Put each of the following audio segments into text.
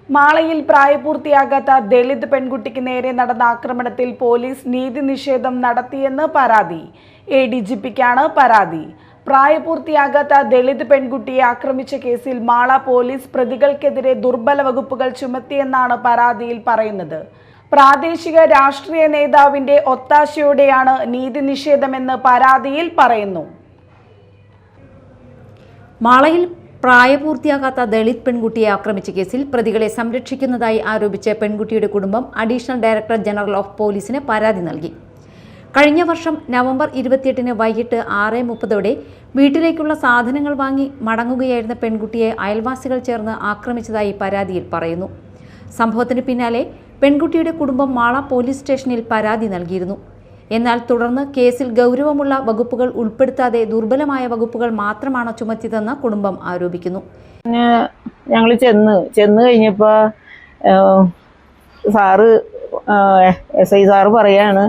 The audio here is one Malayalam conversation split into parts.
മാളയിൽ പ്രായപൂർത്തിയാകാത്ത ദളിത് പെൺകുട്ടിക്ക് നേരെ നടന്ന ആക്രമണത്തിൽ പോലീസ് നീതി നിഷേധം നടത്തിയെന്ന് പരാതി. എഡിജിപിക്കാണ് പരാതി. പ്രായപൂർത്തിയാകാത്ത ദളിത് പെൺകുട്ടിയെ ആക്രമിച്ച കേസിൽ മാള പോലീസ് പ്രതികൾക്കെതിരെ ദുർബല വകുപ്പുകൾ ചുമത്തിയെന്നാണ് പരാതിയിൽ പറയുന്നത്. പ്രാദേശിക രാഷ്ട്രീയ നേതാവിന്റെ ഒത്താശയോടെയാണ് നീതി നിഷേധമെന്ന് പരാതിയിൽ പറയുന്നു. മാളയിൽ പ്രായപൂർത്തിയാകാത്ത ദളിത് പെൺകുട്ടിയെ ആക്രമിച്ച കേസിൽ പ്രതികളെ സംരക്ഷിക്കുന്നതായി ആരോപിച്ച് പെൺകുട്ടിയുടെ കുടുംബം അഡീഷണൽ ഡയറക്ടർ ജനറൽ ഓഫ് പോലീസിന് പരാതി നൽകി. കഴിഞ്ഞ വർഷം നവംബർ 28 വൈകിട്ട് 6:30 വീട്ടിലേക്കുള്ള സാധനങ്ങൾ വാങ്ങി മടങ്ങുകയായിരുന്ന പെൺകുട്ടിയെ അയൽവാസികൾ ചേർന്ന് ആക്രമിച്ചതായി പരാതിയിൽ പറയുന്നു. സംഭവത്തിന് പിന്നാലെ പെൺകുട്ടിയുടെ കുടുംബം മാള പോലീസ് സ്റ്റേഷനിൽ പരാതി നൽകിയിരുന്നു. എന്നാൽ തുടർന്ന് കേസിൽ ഗൗരവമുള്ള വകുപ്പുകൾ ഉൾപ്പെടുത്താതെ ദുർബലമായ വകുപ്പുകൾ മാത്രമാണ് ചുമത്തിയതെന്ന് കുടുംബം ആരോപിക്കുന്നു. ഞങ്ങൾ ചെന്ന് കഴിഞ്ഞപ്പോൾ SI സാറ് പറയാണ്,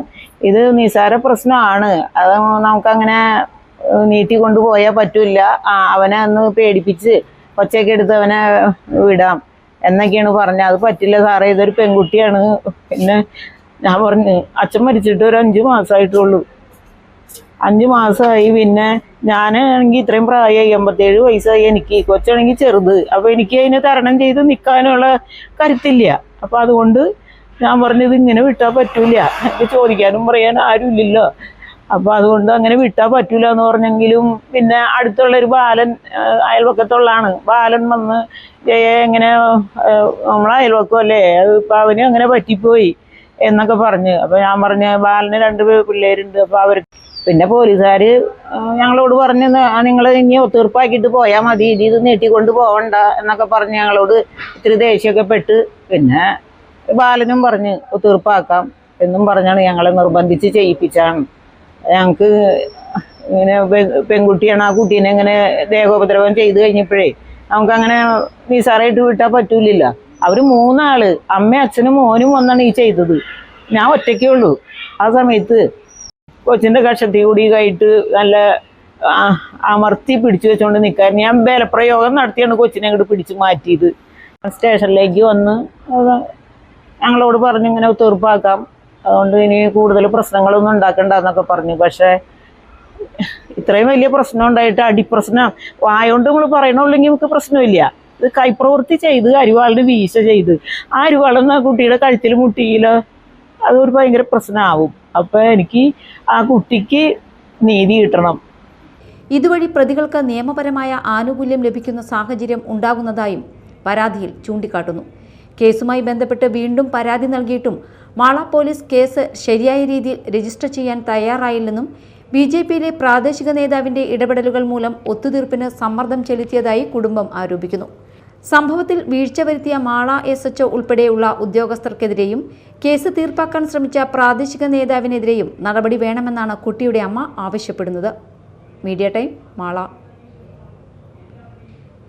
ഇത് നിസാര പ്രശ്നമാണ്, അത് നമുക്കങ്ങനെ നീട്ടി കൊണ്ടുപോയാൽ പറ്റില്ല, അവനെ ഒന്ന് പേടിപ്പിച്ച് ഒച്ചയൊക്കെ എടുത്ത് അവനെ വിടാം എന്നൊക്കെയാണ് പറഞ്ഞത്. അത് പറ്റില്ല സാറേ, ഇതൊരു പെൺകുട്ടിയാണ്. പിന്നെ ഞാൻ പറഞ്ഞു, അച്ഛൻ മരിച്ചിട്ട് ഒരു 5 മാസമായിട്ടുള്ളൂ. 5 മാസമായി. പിന്നെ ഞാനാണെങ്കിൽ ഇത്രയും പ്രായമായി, 87 വയസ്സായി എനിക്ക്. കൊച്ചാണെങ്കിൽ ചെറുത്. അപ്പോൾ എനിക്ക് അതിനെ തരണം ചെയ്ത് നിൽക്കാനുള്ള കരുത്തില്ല. അപ്പോൾ അതുകൊണ്ട് ഞാൻ പറഞ്ഞത് ഇങ്ങനെ വിട്ടാൽ പറ്റൂല, എനിക്ക് ചോദിക്കാനും പറയാൻ ആരും ഇല്ലല്ലോ. അപ്പോൾ അതുകൊണ്ട് അങ്ങനെ വിട്ടാൽ പറ്റൂല എന്ന് പറഞ്ഞെങ്കിലും പിന്നെ അടുത്തുള്ളൊരു ബാലൻ, അയൽവക്കത്തുള്ളതാണ്, ബാലൻ വന്ന് എങ്ങനെ നമ്മളെ അയൽവക്കമല്ലേ, ഇപ്പം അവന് അങ്ങനെ പറ്റിപ്പോയി എന്നൊക്കെ പറഞ്ഞ്. അപ്പോൾ ഞാൻ പറഞ്ഞ ബാലന് 2 പിള്ളേരുണ്ട്. അപ്പോൾ അവർ പിന്നെ പോലീസുകാർ ഞങ്ങളോട് പറഞ്ഞു, നിങ്ങൾ ഇനി ഒത്തീർപ്പാക്കിയിട്ട് പോയാൽ മതി, ഇത് നീട്ടിക്കൊണ്ട് പോകണ്ട എന്നൊക്കെ പറഞ്ഞ് ഞങ്ങളോട് ഇത്തിരി ദേഷ്യമൊക്കെ പെട്ട്. പിന്നെ ബാലനും പറഞ്ഞ് ഒത്തീർപ്പാക്കാം എന്നും പറഞ്ഞാണ് ഞങ്ങളെ നിർബന്ധിച്ച് ചെയ്യിപ്പിച്ചാണ്. ഞങ്ങൾക്ക് ഇങ്ങനെ പെൺകുട്ടിയാണ്, ആ കുട്ടീനെ ഇങ്ങനെ ദേഹോപദ്രവം ചെയ്ത് കഴിഞ്ഞപ്പോഴേ നമുക്കങ്ങനെ നിസാറായിട്ട് വിട്ടാൽ പറ്റൂലില്ല. അവർ 3 ആള്, അമ്മയും അച്ഛനും മോനും വന്നാണ് ഈ ചെയ്തത്. ഞാൻ ഒറ്റയ്ക്കേ ഉള്ളൂ. ആ സമയത്ത് കൊച്ചിൻ്റെ കഷത്തി കൂടി ആയിട്ട് നല്ല അമർത്തി പിടിച്ചു വെച്ചുകൊണ്ട് നിൽക്കാൻ ഞാൻ ബലപ്രയോഗം നടത്തിയാണ് കൊച്ചിനെ അങ്ങോട്ട് പിടിച്ച് മാറ്റിയത്. സ്റ്റേഷനിലേക്ക് വന്ന് ഞങ്ങളോട് പറഞ്ഞു ഇങ്ങനെ തീർപ്പാക്കാം, അതുകൊണ്ട് ഇനി കൂടുതൽ പ്രശ്നങ്ങളൊന്നും ഉണ്ടാക്കണ്ട എന്നൊക്കെ പറഞ്ഞു. പക്ഷേ ഇത്രയും വലിയ പ്രശ്നം ഉണ്ടായിട്ട് അടിപ്രശ്നം വായോണ്ട് നമ്മൾ പറയണുള്ളെങ്കിൽ നമുക്ക് പ്രശ്നമില്ല. ഇത് കൈപ്രവൃത്തി ചെയ്ത് അരിവാളിന് വീശ ചെയ്ത് ആ അരിവാളെന്ന കുട്ടിയുടെ കഴുത്തിൽ മുട്ടിയില്ല, അതൊരു ഭയങ്കര പ്രശ്നമാവും. അപ്പോൾ എനിക്ക് ആ കുട്ടിക്ക് നീതി കിട്ടണം. ഇതുവഴി പ്രതികൾക്ക് നിയമപരമായ ആനുകൂല്യം ലഭിക്കുന്ന സാഹചര്യം ഉണ്ടാകുന്നതായും പരാതിയിൽ ചൂണ്ടിക്കാട്ടുന്നു. കേസുമായി ബന്ധപ്പെട്ട് വീണ്ടും പരാതി നൽകിയിട്ടും മാള പോലീസ് കേസ് ശരിയായ രീതിയിൽ രജിസ്റ്റർ ചെയ്യാൻ തയ്യാറായില്ലെന്നും BJPയിലെ പ്രാദേശിക നേതാവിന്റെ ഇടപെടലുകൾ മൂലം ഒത്തുതീർപ്പിന് സമ്മർദ്ദം ചെലുത്തിയതായി കുടുംബം ആരോപിക്കുന്നു. സംഭവത്തിൽ വീഴ്ച വരുത്തിയ മാള SHO ഉൾപ്പെടെയുള്ള ഉദ്യോഗസ്ഥർക്കെതിരെയും കേസ് തീർപ്പാക്കാൻ ശ്രമിച്ച പ്രാദേശിക നേതാവിനെതിരെയും നടപടി വേണമെന്നാണ് കുട്ടിയുടെ അമ്മ ആവശ്യപ്പെടുന്നത്. Media time, Mala.